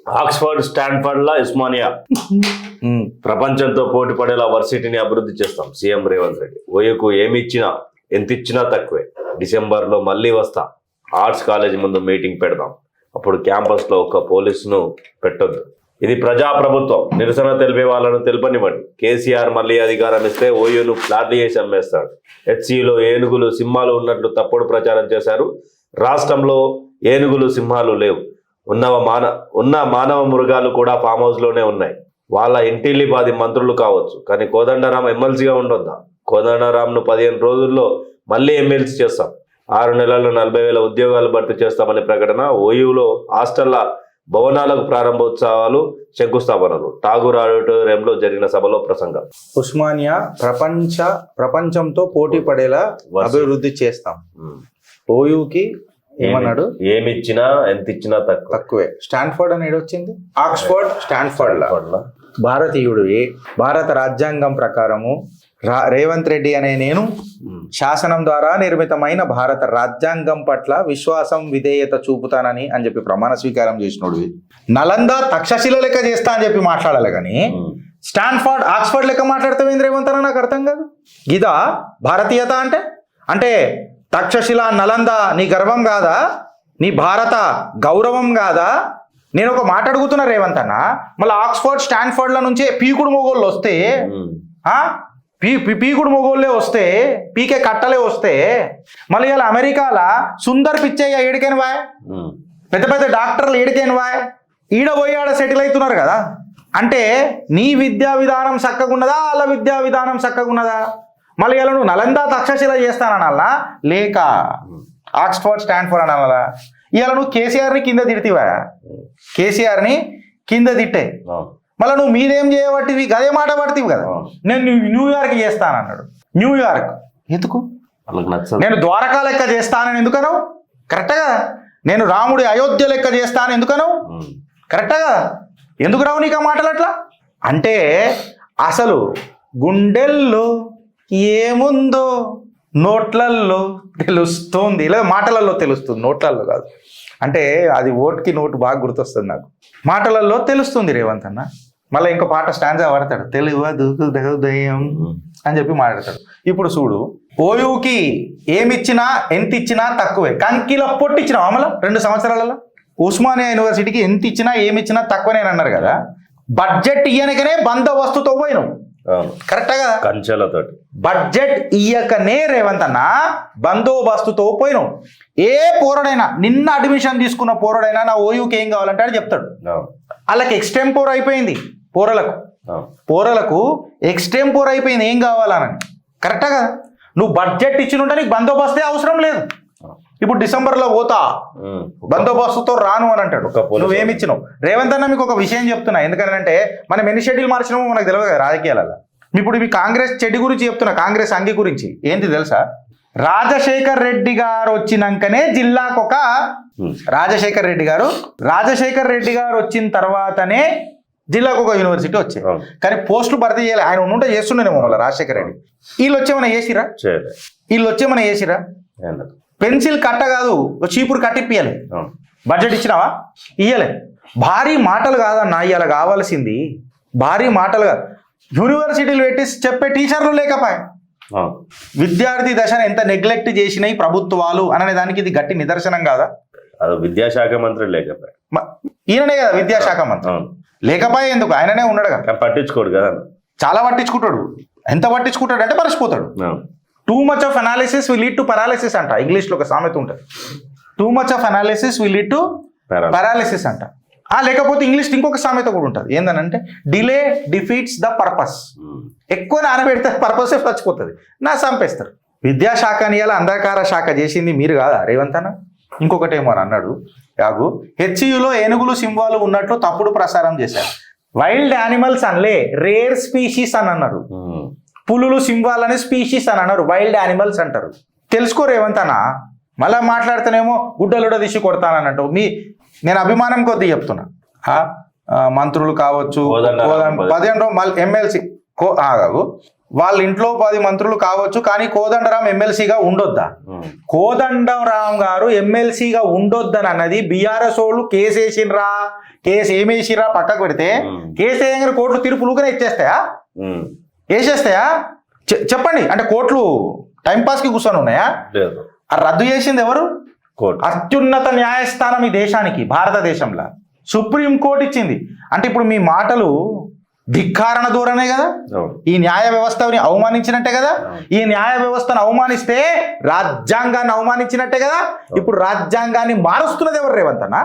Oxford, Stanford లా ఉస్మానియా ప్రపంచంతో పోటీ పడేలా వర్సిటీని అభివృద్ధి చేస్తాం సీఎం రేవంత్ రెడ్డి. ఓయూకు ఏమి ఇచ్చినా ఎంత ఇచ్చినా తక్కువే. డిసెంబర్లో మళ్ళీ వస్తా. ఆర్ట్స్ కాలేజ్ ముందు మీటింగ్ పెడదాం. అప్పుడు క్యాంపస్లో ఒక్క పోలీసును పెట్టొద్దు. ఇది ప్రజాప్రభుత్వం. నిరసన తెలిపే వాళ్ళను తెలుపనివ్వండి. కేసీఆర్ మళ్ళీ అధికారం ఇస్తే ఓయూను ఫ్లాట్లు చేసి అమ్మేస్తాడు. హెచ్సిలో ఏనుగులు సింహాలు ఉన్నట్లు తప్పుడు ప్రచారం చేశారు. రాష్ట్రంలో ఏనుగులు సింహాలు లేవు. ఉన్న మానవ మృగాలు కూడా ఫామ్ హౌస్లోనే ఉన్నాయి. వాళ్ళ ఇంటిల్లి 10 మంత్రులు కావచ్చు, కానీ కోదండరాం ఎమ్మెల్సీగా ఉండొద్దా? కోదండరాంను 15 రోజుల్లో మళ్ళీ ఎమ్మెల్సీ చేస్తాం. 6 నెలల్లో 40,000 ఉద్యోగాలు భర్తీ చేస్తామని ప్రకటన. ఓయూలో హాస్టళ్ల భవనాలకు ప్రారంభోత్సవాలు, శంకుస్థాపనలు. ఠాగూర్ ఆడిటోరియంలో జరిగిన సభలో ప్రసంగం. ఉస్మానియా ప్రపంచంతో పోటీ పడేలా అభివృద్ధి చేస్తాం. ఓయూకి ఏమన్నాడు? ఏమిచ్చినా ఎంత ఇచ్చినా తక్కువే. స్టాన్ఫర్డ్ అనేది వచ్చింది. ఆక్స్ఫర్డ్, స్టాన్ఫర్డ్ భారతీయుడు. భారత రాజ్యాంగం ప్రకారము రేవంత్ రెడ్డి అనే నేను శాసనం ద్వారా నిర్మితమైన భారత రాజ్యాంగం పట్ల విశ్వాసం, విధేయత చూపుతానని అని చెప్పి ప్రమాణ స్వీకారం చేసినోడు. నలంద తక్షశిల లెక్క చేస్తా అని చెప్పి మాట్లాడాలి, కానీ స్టాన్ఫర్డ్, ఆక్స్ఫర్డ్ లెక్క మాట్లాడితే రేవంత్ అన్న నాకు అర్థం కాదు. ఇదా భారతీయత అంటే? అంటే తక్షశిల, నలంద నీ గర్వం కాదా? నీ భారత గౌరవం కాదా? నేను ఒక మాట అడుగుతున్నా రేవంత్ అన్న, మళ్ళీ ఆక్స్ఫర్డ్, స్టాన్ఫర్డ్ల నుంచే పీకుడు మొగోళ్ళు వస్తే, పీకుడు మొగోళ్ళే వస్తే, పీకే కట్టలే వస్తే, మళ్ళీ ఇలా అమెరికాల సుందర్ పిచ్చయ్య ఏడికైన వాయ్, పెద్ద పెద్ద డాక్టర్లు ఏడికైన వాయ్, ఈడ పోయి ఆడ సెటిల్ అవుతున్నారు కదా. అంటే నీ విద్యా విధానం చక్కగున్నదా, వాళ్ళ విద్యా విధానం చక్కగున్నదా? మళ్ళీ ఇలా నువ్వు నలంద తక్షశిల చేస్తానన్నా, లేక ఆక్స్ఫర్డ్, స్టాన్ఫర్డ్ అనాలా? ఇలా నువ్వు కేసీఆర్ని కింద తిడితివా? కేసీఆర్ని కింద తిట్టే మళ్ళీ నువ్వు మీదేం చేయబట్టివి? అదే మాట పడుతుంది కదా. నేను న్యూయార్క్ చేస్తానన్నాడు. న్యూయార్క్ ఎందుకు? నేను ద్వారకా లెక్క చేస్తానని ఎందుకనవు? కరెక్టే కదా. నేను రాముడి అయోధ్య లెక్క చేస్తాను ఎందుకనవు? కరెక్టే కదా. ఎందుకు రావు నీకు ఆ మాటలు అట్లా? అంటే అసలు గుండెల్లో ఏముందో నోట్లల్లో తెలుస్తుంది, లేదా మాటలలో తెలుస్తుంది, నోట్లల్లో కాదు. అంటే అది ఓటుకి నోటు బాగా గుర్తొస్తుంది నాకు. మాటలలో తెలుస్తుంది రేవంత్ అన్న. మళ్ళీ ఇంకో పాట స్టాండ్జా వాడతాడు, తెలియదు దయం అని చెప్పి మాట్లాడతాడు. ఇప్పుడు చూడు, ఓయూకి ఏమిచ్చినా ఎంత ఇచ్చినా తక్కువే. కంకిల పొట్టిచ్చినావు అమల 2 సంవత్సరాలలో. ఉస్మానియా యూనివర్సిటీకి ఎంత ఇచ్చినా ఏమిచ్చినా తక్కువనే అన్నారు కదా. బడ్జెట్ ఇయ్యనికనే బందోబస్తుతో పోయినావు. కరెక్టా కదా? కంచెలతోటి బడ్జెట్ ఇయ్యకనే రేవంత్ అన్న బందోబస్తుతో పోయినావు. ఏ పోరడైనా, నిన్న అడ్మిషన్ తీసుకున్న పోరడైనా నా ఓయూకి ఏం కావాలంటే అని చెప్తాడు. వాళ్ళకి ఎక్స్టెంపోర్ అయిపోయింది. పోరలకు ఎక్స్టెంపోర్ అయిపోయింది ఏం కావాలని. కరెక్టా కదా? నువ్వు బడ్జెట్ ఇచ్చినుంటే నీకు బందోబస్తే అవసరం లేదు. ఇప్పుడు డిసెంబర్లో పోతా, బందోబస్తుతో రాను అని అంటాడు. నువ్వేమిచ్చినావు? రేవంత్ అన్న మీకు ఒక విషయం చెప్తున్నా, ఎందుకంటే మనం ఎన్ని షెడ్యూల్ మార్చినామో మనకు తెలియదు కదా రాజకీయాలలో. ఇప్పుడు ఇవి కాంగ్రెస్ చెడ్డి గురించి చెప్తున్నా, కాంగ్రెస్ అంగి గురించి. ఏంటి తెలుసా? రాజశేఖర్ రెడ్డి గారు వచ్చినాకనే జిల్లాకొక రాజశేఖర్ రెడ్డి గారు వచ్చిన తర్వాతనే జిల్లాకు ఒక యూనివర్సిటీ వచ్చాయి. కానీ పోస్టులు భర్తీ చేయాలి. ఆయన ఉంటే చేస్తుండేమో మళ్ళీ రాజశేఖర్ రెడ్డి. వీళ్ళు వచ్చేమన్నా చేసిరా? పెన్సిల్ కట్ట కాదు, చీపురు కట్టిప్పియాలి. బడ్జెట్ ఇచ్చినావా? ఇయ్యలే. భారీ మాటలు కాదన్నా ఇవాళ కావాల్సింది. భారీ మాటలు కాదు, యూనివర్సిటీలు పెట్టి చెప్పే టీచర్లు లేకపోయా. విద్యార్థి దశను ఎంత నెగ్లెక్ట్ చేసినాయి ప్రభుత్వాలు అనే దానికి ఇది గట్టి నిదర్శనం కాదా? విద్యాశాఖ మంత్రి లేకపోయా. ఈయననే కదా విద్యాశాఖ మంత్రి. లేకపోయా ఎందుకు? ఆయననే ఉన్నాడు కదా. పట్టించుకోడు కదా. చాలా పట్టించుకుంటాడు. ఎంత పట్టించుకుంటాడు అంటే మర్చిపోతాడు. Too much of analysis will lead to paralysis అంట. ఇంగ్లీష్లో ఒక సామెత ఉంటుంది, too much of analysis will lead to paralysis అంట. లేకపోతే ఇంగ్లీష్ ఇంకొక సామెత కూడా ఉంటుంది, ఏందనంటే డిలే డిఫీట్స్ ద పర్పస్. ఎక్కువ నానబెడితే పర్పసే చచ్చిపోతుంది, నా చంపేస్తారు. విద్యాశాఖని ఇలా అంధకార శాఖ చేసింది మీరు కాదా రేవంత్ అన్న? ఇంకొకటి ఏమో అని అన్నాడు యాగు, హెచ్యులో ఏనుగులు సింహాలు ఉన్నట్లు తప్పుడు ప్రసారం చేశారు. వైల్డ్ యానిమల్స్ అనలే, రేర్ స్పీషీస్ అని అన్నారు. పులులు సింహాలని స్పీషీస్ అని అన్నారు, వైల్డ్ యానిమల్స్ అంటారు. తెలుసుకో రేవంత్ అన్న. మళ్ళీ మాట్లాడితేనేమో గుడ్డలుడ తీసి కొడతానన్నట్టు. నేను అభిమానం కొద్దీ చెప్తున్నా. మంత్రులు కావచ్చు, 15 ఎమ్మెల్సీ వాళ్ళ ఇంట్లో 10 మంత్రులు కావచ్చు, కానీ కోదండరాం ఎమ్మెల్సీగా ఉండొద్దా? కోదండరాం గారు ఎమ్మెల్సీగా ఉండొద్దని అన్నది బీఆర్ఎస్ వాళ్ళు కేసేసిండ్రా, కేసు ఏమేసిరా పక్కకు పెడితే కేసు వేయంగానే కోర్టులు తీర్పులుగానే ఇచ్చేస్తాయా, వేసేస్తాయా? చెప్పండి. అంటే కోర్టులు టైంపాస్కి కూర్చొని ఉన్నాయా? ఆ రద్దు చేసింది ఎవరు? అత్యున్నత న్యాయస్థానం ఈ దేశానికి, భారతదేశంలో సుప్రీం కోర్టు ఇచ్చింది. అంటే ఇప్పుడు మీ మాటలు ధిక్కారణ ధోరణే కదా, ఈ న్యాయ వ్యవస్థని అవమానించినట్టే కదా. ఈ న్యాయ వ్యవస్థను అవమానిస్తే రాజ్యాంగాన్ని అవమానించినట్టే కదా. ఇప్పుడు రాజ్యాంగాన్ని మారుస్తున్నది ఎవరు? రేవంత్ అన్న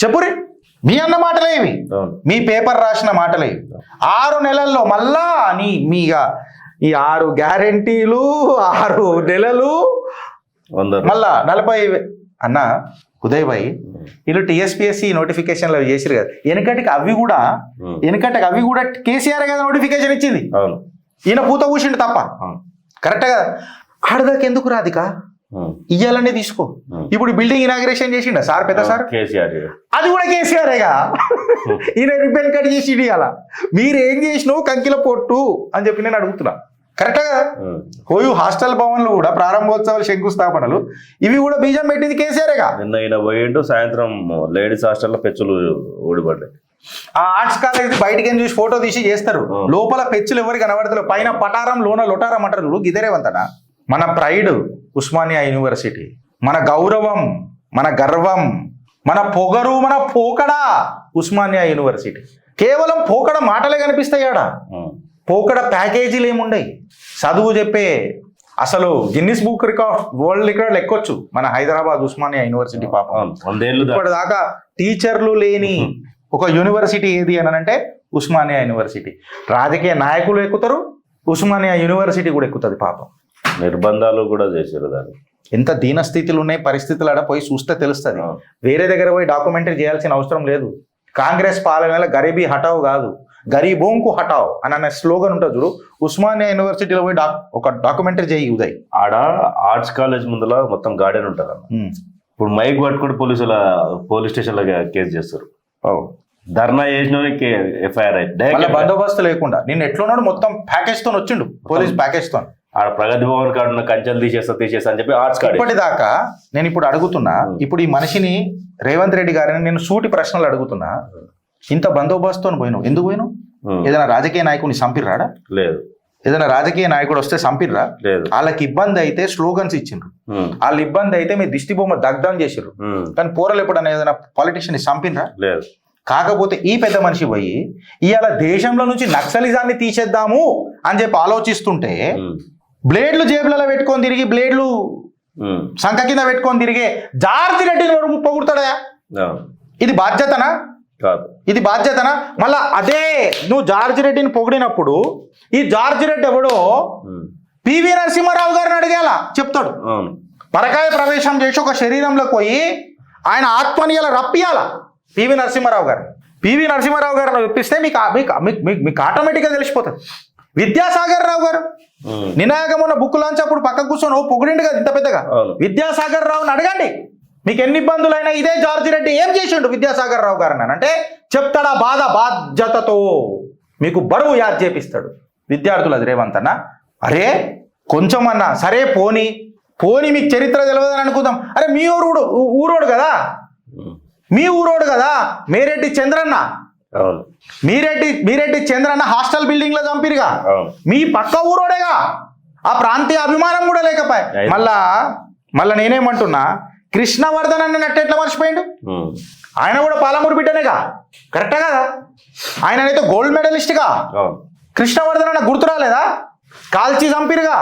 చెప్పురి. మీ అన్న మాటలే ఇవి, మీ పేపర్ రాసిన మాటలే. 6 నెలల్లో మళ్ళా మీగా ఈ 6 గ్యారెంటీలు, 6 నెలలు, మళ్ళా 40 అన్న ఉదయ్ భాయ్ వీళ్ళు టీఎస్పీఎస్సీ నోటిఫికేషన్లు అవి చేసిరు కదా. వెనకటికి అవి కూడా కేసీఆర్ కదా నోటిఫికేషన్ ఇచ్చింది. ఈయన పూత కూర్చుండు తప్ప. కరెక్ట్ కదా. ఆడదాకా ఎందుకు రాధిక ఇయ్యాలనే తీసుకో. ఇప్పుడు బిల్డింగ్ ఇనాగ్రేషన్ చేసిండ సార్, పెద్ద సార్ కేసీఆర్, అది కూడా కేసీఆర్గా. ఈయన రిబ్బన్ కట్ చేసి ఇయ్యాల. మీరు ఏం చేసినావు కంకిల పొట్టు అని చెప్పి నేను అడుగుతున్నా. కరెక్ట్ కదా. హోయు హాస్టల్ భవన్లు కూడా ప్రారంభోత్సవాలు, శంకుస్థాపనలు ఇవి కూడా బీజం పెట్టింది కేసీఆర్గా. నిన్న పోయిండు, సాయంత్రం లేడీస్ హాస్టల్లో పెచ్చులు ఊడిపడ్డాయి. ఆ ఆర్ట్స్ కాలేజ్ బయటకి చూసి ఫోటో తీసి చేస్తారు, లోపల పెచ్చులు ఎవరికి కనబడతారు, పైన పటారం లోన లొటారం అంటారు. చూడు గిదేరేవంతనా మన ప్రైడ్ ఉస్మానియా యూనివర్సిటీ, మన గౌరవం, మన గర్వం, మన పొగరు, మన పోకడా ఉస్మానియా యూనివర్సిటీ. కేవలం పోకడ మాటలే కనిపిస్తాయాడా, పోకడ ప్యాకేజీలు ఏముండయి. చదువు చెప్పే అసలు Guinness book record, world record ఎక్కొచ్చు మన హైదరాబాద్ ఉస్మానియా యూనివర్సిటీ. పాపం ఇప్పటిదాకా టీచర్లు లేని ఒక యూనివర్సిటీ ఏది అని అంటే ఉస్మానియా యూనివర్సిటీ. రాజకీయ నాయకులు ఎక్కుతారు, ఉస్మానియా యూనివర్సిటీ కూడా ఎక్కుతుంది. పాపం నిర్బంధాలు కూడా చేశారు. దాన్ని ఎంత దీనస్థితులు ఉన్నాయి, పరిస్థితులు ఆడ పోయి చూస్తే తెలుస్తుంది. వేరే దగ్గర పోయి డాక్యుమెంటరీ చేయాల్సిన అవసరం లేదు. కాంగ్రెస్ పాలనలో గరీబీ హటావు కాదు, గరీబోంకు హటావ్ అని అనే స్లోగన్ ఉంటుంది చూడు. ఉస్మానియా యూనివర్సిటీలో పోయి ఒక డాక్యుమెంటరీ చేయి ఉదయ్. ఆడ ఆర్ట్స్ కాలేజ్ ముందులో మొత్తం గార్డెన్ ఉంటారు అన్న. ఇప్పుడు మైక్ పట్టుకుంటే పోలీస్ స్టేషన్లో కేసు చేస్తారు. ధర్నా చేసిన ఎఫ్ఐఆర్ అయితే బందోబస్తు లేకుండా నిన్న ఎట్లున్నాడు మొత్తం ప్యాకేజ్ తో వచ్చిండు, పోలీస్ ప్యాకేజ్ తో. ఆడ ప్రగతి భవన్ కాడ ఉన్న కంచెలు తీసేస్తా అని చెప్పి ఆర్ట్స్ కార్డ్. ఇప్పటిదాకా నేను ఇప్పుడు అడుగుతున్నా, ఇప్పుడు ఈ మనిషిని రేవంత్ రెడ్డి గారిని నేను సూటి ప్రశ్నలు అడుగుతున్నా. ఇంత బందోబస్తుతో పోయినావు, ఎందుకు పోయినావు? ఏదైనా రాజకీయ నాయకుడిని చంపిర్రాడా? లేదు. ఏదైనా రాజకీయ నాయకుడు వస్తే చంపిర్రా? లేదు. వాళ్ళకి ఇబ్బంది అయితే స్లోగన్స్ ఇచ్చిండ్రు, వాళ్ళ ఇబ్బంది అయితే మీ దిష్టి బొమ్మ దగ్ధం చేసిర్రు. కానీ పోరలు ఎప్పుడన్నా ఏదైనా పాలిటిషియన్ చంపినరా? లేదు. కాకపోతే ఈ పెద్ద మనిషి పోయి ఇవాళ దేశంలో నుంచి నక్సలిజాన్ని తీసేద్దాము అని చెప్పి ఆలోచిస్తుంటే బ్లేడ్లు జేబులలో పెట్టుకొని తిరిగి, బ్లేడ్లు సంఖ కింద పెట్టుకొని తిరిగే జార్జి రెడ్డిని వరకు పొగుడతాడా? ఇది బాధ్యతనా? ఇది బాధ్యతనా? మళ్ళా అదే నువ్వు జార్జి రెడ్డిని పొగిడినప్పుడు ఈ జార్జి రెడ్డి ఎవడో పివి నరసింహారావు గారిని అడిగేలా చెప్తాడు. పరకాయ ప్రవేశం చేసి ఒక శరీరంలోకి పోయి ఆయన ఆత్మనియాల రప్పియాల పివి నరసింహారావు గారిని ఒప్పిస్తే మీకు ఆటోమేటిక్గా తెలిసిపోతుంది. విద్యాసాగర్ రావు గారు నినాయకం ఉన్న బుక్ లాంచ్ అప్పుడు పక్క కూర్చొని ఓ పొగిడిండు కదా ఇంత పెద్దగా. విద్యాసాగర్ రావుని అడగండి, మీకు ఎన్ని ఇబ్బందులైనా ఇదే జార్జి రెడ్డి ఏం చేసిండు విద్యాసాగర్ రావు గారు అని అంటే చెప్తాడా? బాధ్యతతో మీకు బరువు యాద్ చేపిస్తాడు. విద్యార్థులు అది రేవంత్ అన్న, అరే కొంచెం అన్నా సరే పోనీ మీకు చరిత్ర తెలియదని అనుకుందాం. అరే మీ ఊరోడు కదా, మీ ఊరోడు కదా మేరెడ్డి చంద్రన్న. మీరెడ్డి చంద్రన్న హాస్టల్ బిల్డింగ్ లో చంపిరుగా, మీ పక్క ఊరోడేగా. ఆ ప్రాంతీయ అభిమానం కూడా లేకపోయా. మళ్ళా నేనేమంటున్నా, కృష్ణవర్ధన్ అన్న ఎట్లా మర్చిపోయిండు? ఆయన కూడా పాలమూరు బిడ్డనేగా, కరెక్టా కదా? ఆయననైతే గోల్డ్ మెడలిస్ట్గా. కృష్ణవర్ధన్ అన్న గుర్తు రాలేదా? కాల్చి చంపిరుగా.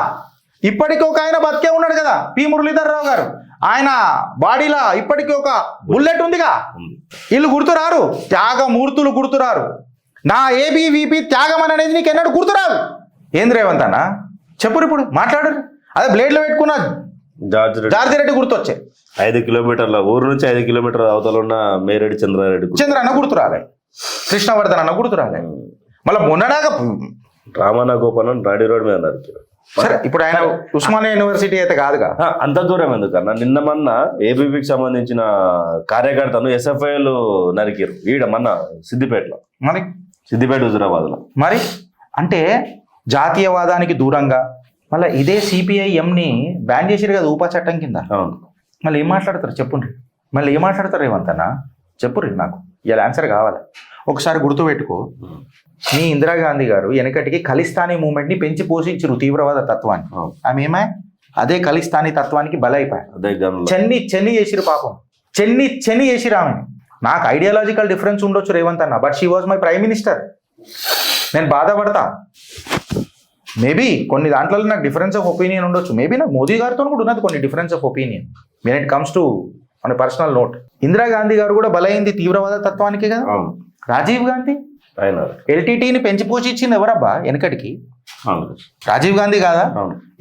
ఇప్పటికీ ఒక ఆయన బతికే ఉన్నాడు కదా, పి మురళీధర్ రావు గారు. ఆయన బాడీలో ఇప్పటికీ ఒక బుల్లెట్ ఉందిగా. వీళ్ళు గుర్తురారు, త్యాగమూర్తులు గుర్తురారు. నా ఏబీవీపీ త్యాగం అనేది నీకు ఎన్నడూ గుర్తురాదు. ఏంది రేవంత్ అన్న చెప్పురు, ఇప్పుడు మాట్లాడు. అదే బ్లేడ్లో పెట్టుకున్న జార్జి రెడ్డి గుర్తొచ్చే. 5 కిలోమీటర్ల ఊరు నుంచి 5 కిలోమీటర్ల అవతల ఉన్న మేరెడ్డి చంద్రన్న గుర్తురాలే, కృష్ణవర్ధన్ అన్న గుర్తురాలే. మళ్ళీ మొన్నడాగా రామన్న గోపాలన్ రాడి రోడ్ మీద నరికారు. సరే ఇప్పుడు ఆయన ఉస్మానియా యూనివర్సిటీ అయితే కాదుగా. అంత దూరం ఎందుకన్నా? నిన్న మొన్న ఏబీపీకి సంబంధించిన కార్యకర్తను ఎస్ఎఫ్ఐలు నరికారు ఈడ మొన్న సిద్దిపేటలో. మరి సిద్దిపేట హుజురాబాద్ లో. మరి అంటే జాతీయవాదానికి దూరంగా మళ్ళీ ఇదే సిపిఐఎంని బ్యాన్ చేసిరు కదా ఊపా చట్టం కింద. మళ్ళీ ఏం మాట్లాడతారు చెప్పుండ్రి, మళ్ళీ ఏం మాట్లాడతారు రేవంత్ అన్న చెప్పుర్రి నాకు. ఇలా ఆన్సర్ కావాలి. ఒకసారి గుర్తుపెట్టుకో, మీ ఇందిరాగాంధీ గారు వెనకటికి ఖలిస్తానీ మూమెంట్ని పెంచి పోషించరు తీవ్రవాద తత్వాన్ని. ఆమె ఏమా అదే ఖలిస్తానీ తత్వానికి బలైపోయారు. అదే చెన్ని చేసిరు పాపం, చెన్ని చేసిరు ఆమె. నాకు ఐడియాలజికల్ డిఫరెన్స్ ఉండొచ్చు రేవంత్ అన్న, but she was my prime minister. నేను బాధపడతా. మేబీ కొన్ని దాంట్లో నాకు డిఫరెన్స్ ఆఫ్ ఒపీనియన్ ఉండొచ్చు. మేబీ నాకు మోదీ గారితో కూడా ఉన్నది కొన్ని difference of opinion when it comes to మన పర్సనల్ నోట్. ఇందిరాగాంధీ గారు కూడా బలైంది తీవ్రవాద తత్వానికి కదా. రాజీవ్ గాంధీ ఎల్టీటీని పెంచి పోషించింది ఎవరబ్బా వెనకటికి? రాజీవ్ గాంధీ కాదా?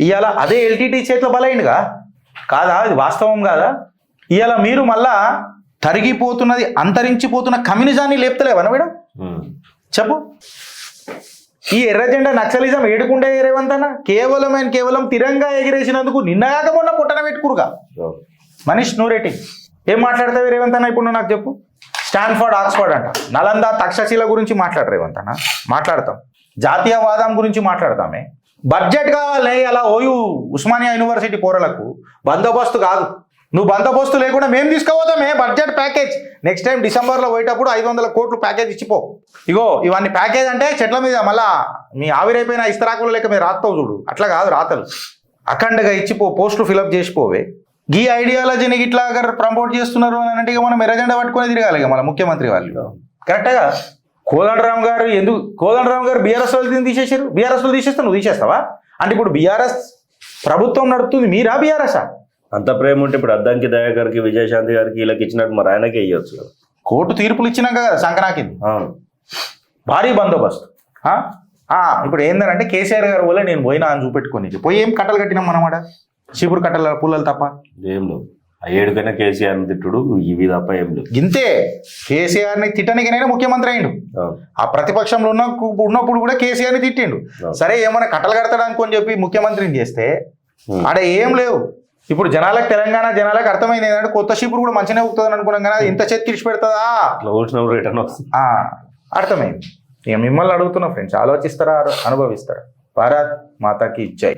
ఇవాళ అదే ఎల్టీటీ చేతిలో బలైందిగా కాదా? అది వాస్తవం కాదా? ఇవాళ మీరు మళ్ళా తరిగిపోతున్నది అంతరించిపోతున్న కమ్యూనిజాన్ని లేపుతలేవా మేడం? చెప్పు. ఈ ఎర్ర జెండా నక్సలిజం ఏడుకుండే రేవంత్ అన్న కేవలం తిరంగా ఎగిరేసినందుకు నిన్నగాక మొన్న పుట్టన పెట్టుకురుగా మనీష్ నూరేటి. ఏం మాట్లాడతావు రేవంత్ అన్న? ఇప్పుడు నాకు చెప్పు. స్టాన్ఫర్డ్, ఆక్స్ఫర్డ్ అంట, నలంద, తక్షశిల గురించి మాట్లాడరు రేవంత్ అన్న. మాట్లాడతాం. జాతీయవాదం గురించి మాట్లాడతామే. బడ్జెట్ కావాలి అలా ఓయూ ఉస్మానియా యూనివర్సిటీ పోరలకు బందోబస్తు కాదు. నువ్వు బందోబస్తు లేకుండా మేము తీసుకోపోతామే బడ్జెట్ ప్యాకేజ్. నెక్స్ట్ టైం డిసెంబర్లో పోయేటప్పుడు 500 కోట్లు ప్యాకేజ్ ఇచ్చిపో. ఇగో ఇవన్నీ ప్యాకేజ్ అంటే చెట్ల మీద మళ్ళా మీ ఆవిరైపోయిన ఇస్తరాకులు లేక మీరు రాస్తావు చూడు, అట్లా కాదు రాతలు. అఖండగా ఇచ్చిపో, పోస్టులు ఫిలప్ చేసిపోవే. గీ ఐడియాలజీని ఇట్లా ప్రమోట్ చేస్తున్నారు అని అంటే మనం ఎర్రజెండా పట్టుకొని తిరగాలి మన ముఖ్యమంత్రి వాళ్ళు. కరెక్ట్గా కోదండరామ్ గారు బీఆర్ఎస్ వాళ్ళు తీసేసారు. బీఆర్ఎస్ వాళ్ళు తీసేస్తే నువ్వు తీసేస్తావా? అంటే ఇప్పుడు బీఆర్ఎస్ ప్రభుత్వం నడుపుతుంది, మీరా బీఆర్ఎస్? అంత ప్రేమ ఉంటే ఇప్పుడు అద్దంకి దయాకర్కి, విజయశాంతి గారికి వీళ్ళకి ఇచ్చినట్టు మరి ఆయనకే ఇవ్వచ్చు కదా. కోర్టు తీర్పులు ఇచ్చినాక కదా సంక్రాంతికి భారీ బందోబస్తు. ఇప్పుడు ఏంటంటే కేసీఆర్ గారు వల్ల నేను పోయినా అని చూపెట్టుకొని పోయి ఏం కట్టలు కట్టినాం మనమాట, చీపురు కట్టల పుల్లలు తప్ప ఏం లేవు. ఏడుకైనా కేసీఆర్ని తిట్టుడు ఇవి తప్ప ఏం లేవు. ఇంతే. కేసీఆర్ని తిట్టనికైనా ముఖ్యమంత్రి అయిండు. ఆ ప్రతిపక్షంలో ఉన్నప్పుడు కూడా కేసీఆర్ని తిట్టిండు. సరే ఏమైనా కట్టలు కడతాడు అనుకొని చెప్పి ముఖ్యమంత్రిని చేస్తే ఆడ ఏం లేవు. ఇప్పుడు జనాలకు తెలంగాణ జనాలకు అర్థమైంది ఏంటంటే కొత్త షిపురు కూడా మంచిగానే అవుతుంది అనుకున్నాం కానీ అది ఇంత చేతి తీసి పెడతాదా రిటర్న్ అర్థమైంది. ఇక మిమ్మల్ని అడుగుతున్నా ఫ్రెండ్స్, ఆలోచిస్తారా అనుభవిస్తారా? భారత్ మాతాకి జై.